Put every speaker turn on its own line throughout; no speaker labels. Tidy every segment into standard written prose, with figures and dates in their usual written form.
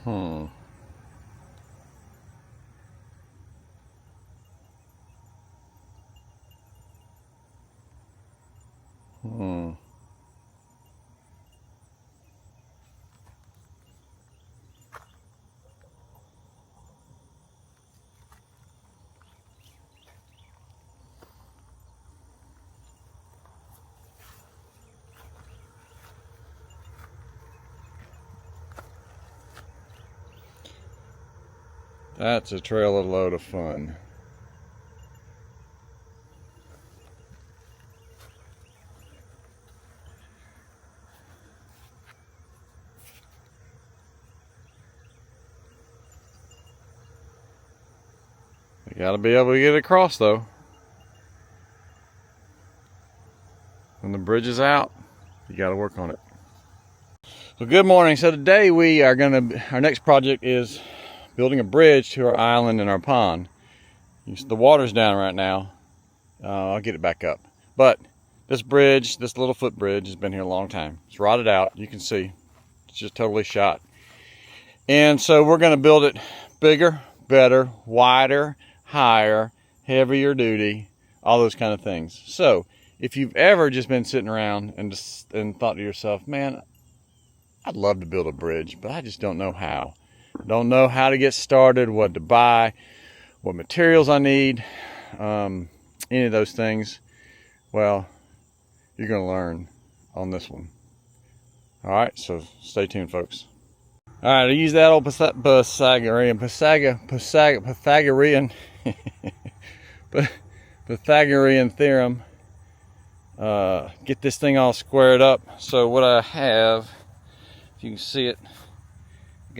Hmm. Hmm. That's a trailer load of fun. You gotta be able to get across though. When the bridge is out, you gotta work on it. Well, good morning. So today our next project is building a bridge to our island and our pond. The water's down right now. I'll get it back up. But this bridge, this little footbridge, has been here a long time. It's rotted out. You can see it's just totally shot. And so we're going to build it bigger, better, wider, higher, heavier duty, all those kind of things. So if you've ever just been sitting around and thought to yourself, man, I'd love to build a bridge, but I just don't know how. Don't know how to get started, what to buy, what materials I need, any of those things. Well, you're going to learn on this one. All right, so stay tuned, folks. All right, I use that old Pythagorean theorem. Get this thing all squared up. So what I have, if you can see it,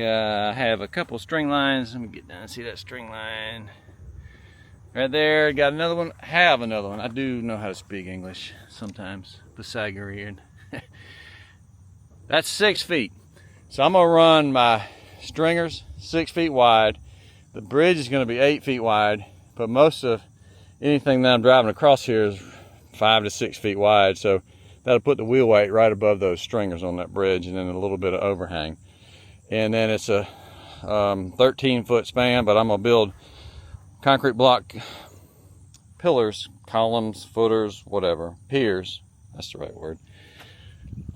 I have a couple string lines. Let me get down and see that string line. Right there, got another one. Have another one. I do know how to speak English sometimes. Pythagorean. That's 6 feet. So I'm gonna run my stringers 6 feet wide. The bridge is gonna be 8 feet wide, but most of anything that I'm driving across here is 5 to 6 feet wide. So that'll put the wheel weight right above those stringers on that bridge, and then a little bit of overhang. And then it's a 13-foot span, but I'm gonna build concrete block pillars, columns, footers, whatever, piers, that's the right word,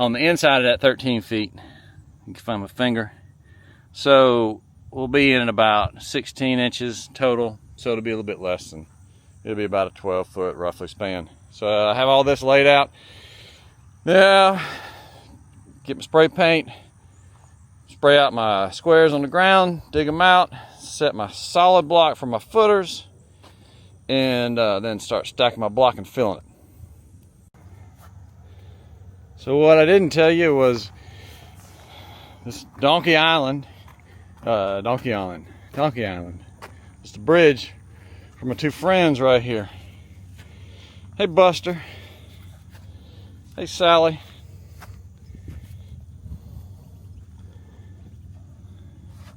on the inside of that 13 feet. You can find my finger. So we'll be in about 16 inches total, so it'll be a little bit less than, it'll be about a 12-foot roughly span. So I have all this laid out. Now, get my spray paint, spray out my squares on the ground, dig them out, set my solid block for my footers, and then start stacking my block and filling it. So what I didn't tell you was this Donkey Island. It's the bridge for my two friends right here. Hey Buster. Hey Sally.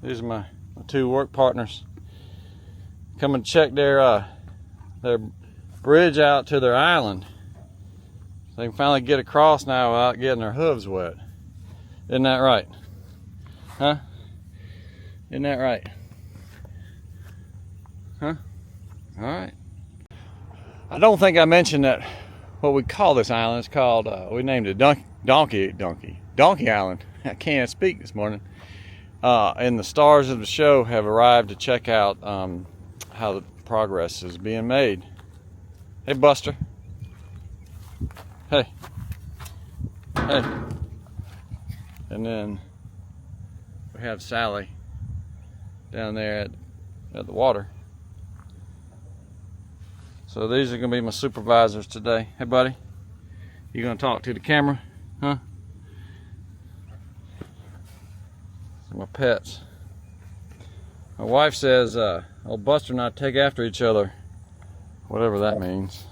These are my two work partners. Come and check their bridge out to their island. So they can finally get across now without getting their hooves wet. Isn't that right? Huh? Isn't that right? Huh? All right. I don't think I mentioned that what we call this island is called, we named it Donkey Island. I can't speak this morning. And the stars of the show have arrived to check out how the progress is being made. Hey Buster. Hey. Hey. And then we have Sally down there at the water. So these are going to be my supervisors today. Hey buddy, you going to talk to the camera? Huh? These are my pets. My wife says old Buster and I take after each other, whatever that means.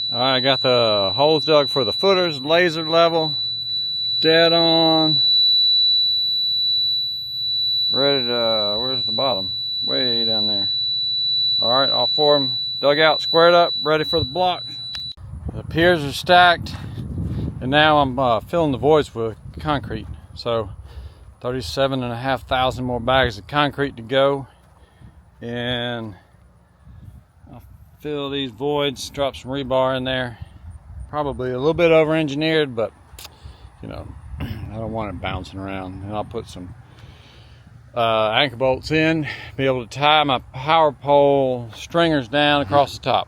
Alright, I got the holes dug for the footers, laser level, dead on. Ready to, where's the bottom? Way down there. Alright, all four of them dug out, squared up, ready for the blocks. The piers are stacked, And now I'm filling the voids with concrete. So 37,500 more bags of concrete to go. And I'll fill these voids, drop some rebar in there. Probably a little bit over-engineered, but you know, I don't want it bouncing around. And I'll put some anchor bolts in, be able to tie my power pole stringers down across the top.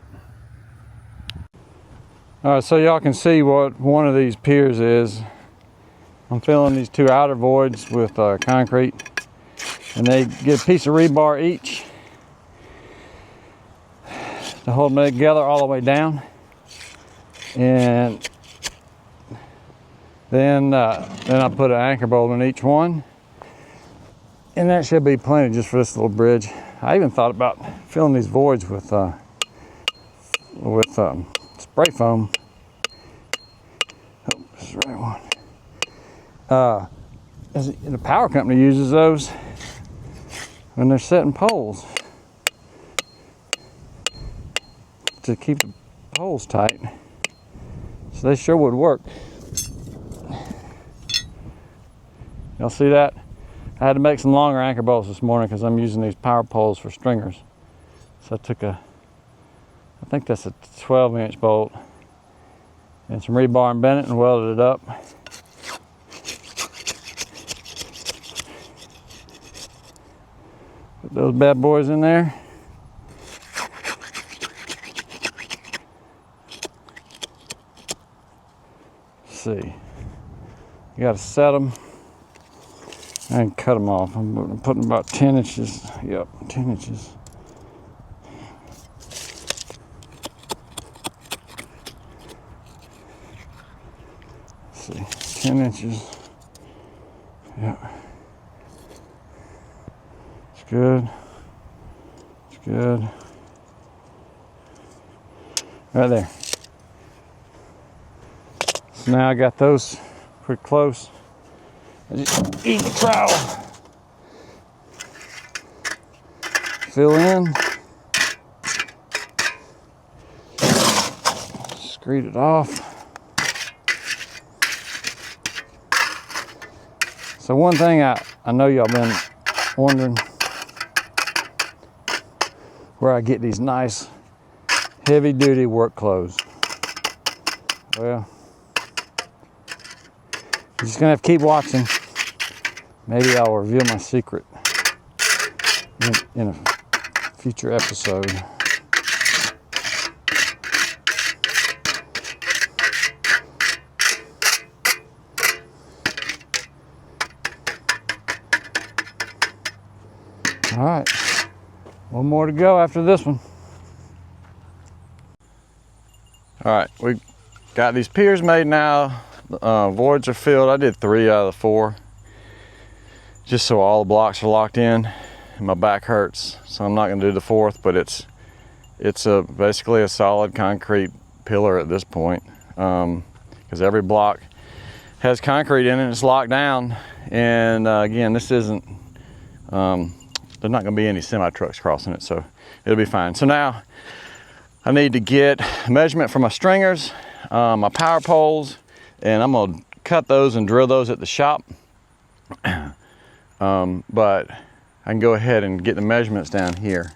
Alright, so y'all can see what one of these piers is. I'm filling these two outer voids with concrete, and they get a piece of rebar each to hold them together all the way down. And then I put an anchor bolt in each one, and that should be plenty just for this little bridge. I even thought about filling these voids with spray foam. Oh, this is the right one. The power company uses those when they're setting poles to keep the poles tight. So they sure would work. Y'all see that? I had to make some longer anchor bolts this morning because I'm using these power poles for stringers. So I took I think that's a 12-inch bolt and some rebar and bent it and welded it up. Put those bad boys in there. Let's see. You got to set them and cut them off. I'm putting about 10 inches. Yep, 10 inches. Let's see, 10 inches. Yep. It's good. It's good. Right there. So now I got those pretty close. I just use the trowel. Fill in. Screed it off. So one thing I know y'all been wondering where I get these nice heavy duty work clothes. Well, you're just gonna have to keep watching. Maybe I'll reveal my secret in a future episode. All right, one more to go after this one. All right, we got these piers made now. Voids are filled. I did 3 out of the 4, just so all the blocks are locked in. And my back hurts, so I'm not going to do the 4th. But it's basically a solid concrete pillar at this point, because every block has concrete in it and it's locked down. And again, this isn't. There's not going to be any semi trucks crossing it, so it'll be fine. So now I need to get a measurement for my stringers, my power poles, and I'm gonna cut those and drill those at the shop. But I can go ahead and get the measurements down here.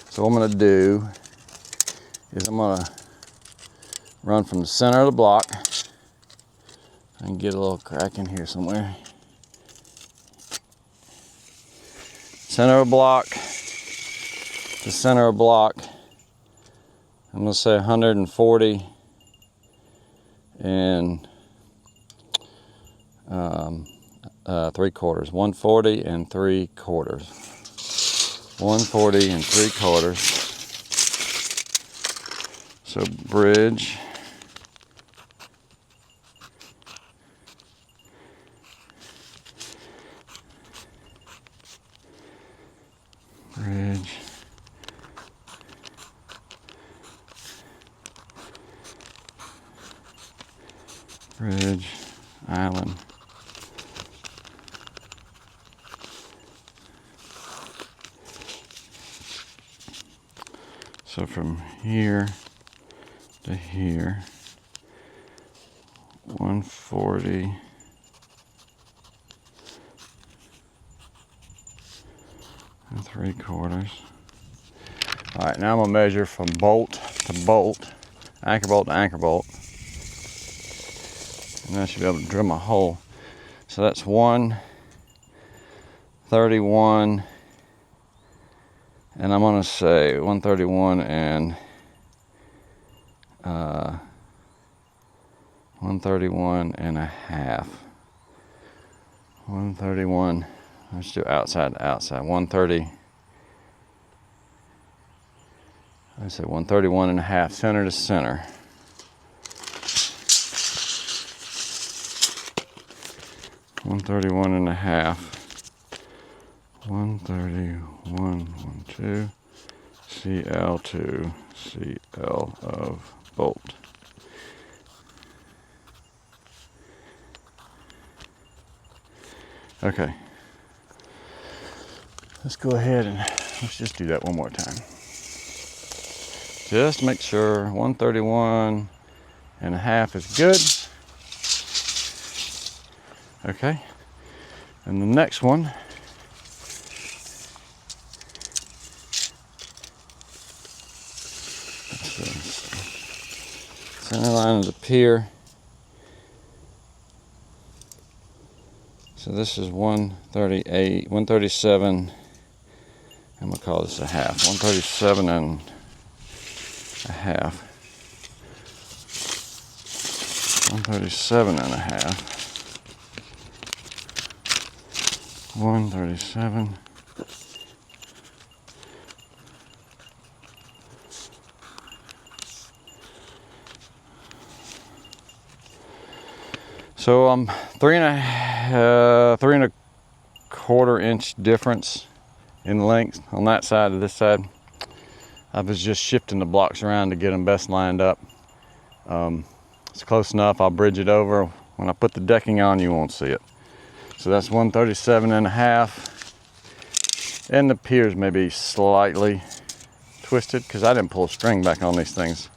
So what I'm gonna do is I'm gonna run from the center of the block. I can get a little crack in here somewhere. Center of block to center of block. I'm gonna say 140 and 3/4. 140 and 3/4. 140 and 3/4. So bridge. Bridge. Bridge, island. So from here to here, 140. And 3/4. All right, now I'm gonna measure from bolt to bolt, anchor bolt to anchor bolt. And I should be able to drill my hole. So that's 131, and I'm gonna say 131 and 131 and a half. 131. Let's do outside to outside. 130. I say 131 and a half, center to center. One 131 and a half. 131, 12, CL2, CL of bolt. Okay. Let's go ahead and let's just do that one more time. Just make sure 131 and a half is good. Okay. And the next one, center line of the pier. So this is 138, 137. I'm gonna call this a half. 137 and a half. 137 and a half. 137. So I'm 3.25 inch difference in length on that side to this side. I was just shifting the blocks around to get them best lined up. It's close enough. I'll bridge it over. When I put the decking on, you won't see it. So that's 137 and a half. And the piers may be slightly twisted because I didn't pull a string back on these things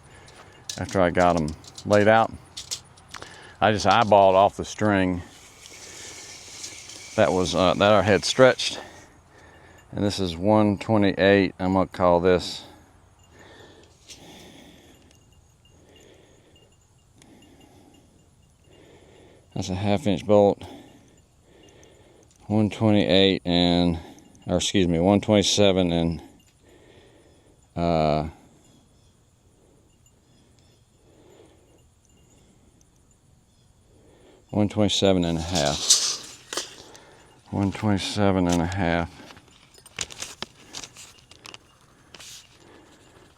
after I got them laid out. I just eyeballed off the string that was that I had stretched. And this is 128. I'm gonna call this that's a 1/2 inch bolt. 128 and, or excuse me, 127 and 127 and a half. 127 and a half.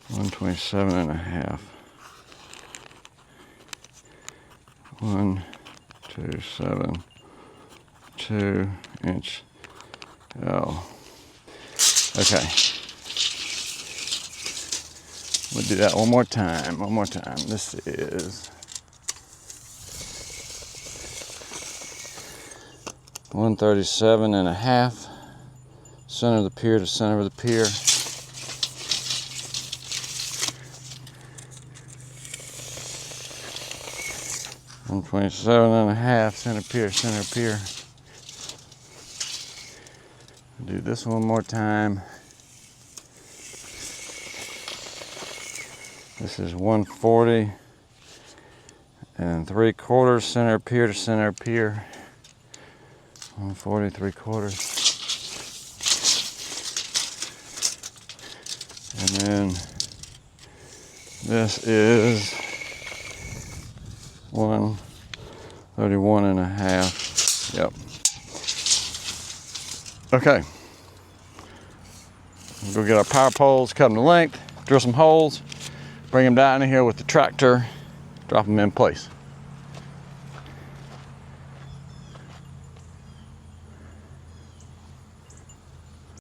127 and a half. 127, 2 inch L. Okay. We'll do that one more time. One more time. This is 137 and a half. Center of the pier to center of the pier. 127 and a half, center pier, center pier. Do this one more time. This is 140 and 3/4, center pier to center pier. 140, 3/4. And then this is 131 and a half. Yep. Okay. We'll go get our power poles, cut them to length, drill some holes, bring them down in here with the tractor, drop them in place.